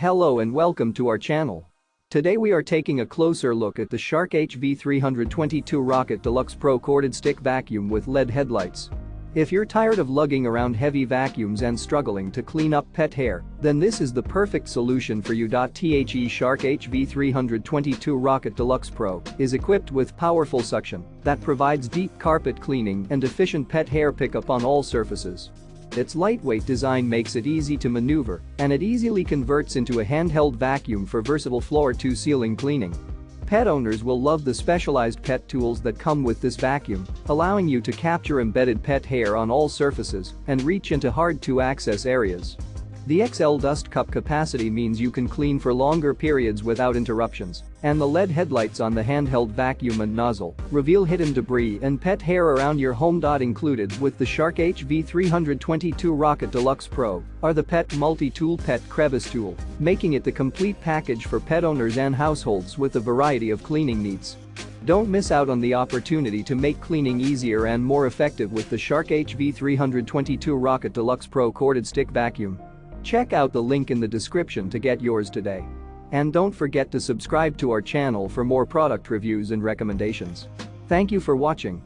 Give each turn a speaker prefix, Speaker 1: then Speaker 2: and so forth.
Speaker 1: Hello and welcome to our channel. Today we are taking a closer look at the Shark HV322 Rocket Deluxe Pro corded stick vacuum with LED headlights. If you're tired of lugging around heavy vacuums and struggling to clean up pet hair, then this is the perfect solution for you. The Shark HV322 Rocket Deluxe Pro is equipped with powerful suction that provides deep carpet cleaning and efficient pet hair pickup on all surfaces. Its lightweight design makes it easy to maneuver, and it easily converts into a handheld vacuum for versatile floor-to-ceiling cleaning. Pet owners will love the specialized pet tools that come with this vacuum, allowing you to capture embedded pet hair on all surfaces and reach into hard-to-access areas. The XL dust cup capacity means you can clean for longer periods without interruptions, and the LED headlights on the handheld vacuum and nozzle reveal hidden debris and pet hair around your home. Included with the Shark HV322 Rocket Deluxe Pro are the Pet Multi-Tool Pet Crevice Tool, making it the complete package for pet owners and households with a variety of cleaning needs. Don't miss out on the opportunity to make cleaning easier and more effective with the Shark HV322 Rocket Deluxe Pro corded stick vacuum. Check out the link in the description to get yours today. And don't forget to subscribe to our channel for more product reviews and recommendations. Thank you for watching.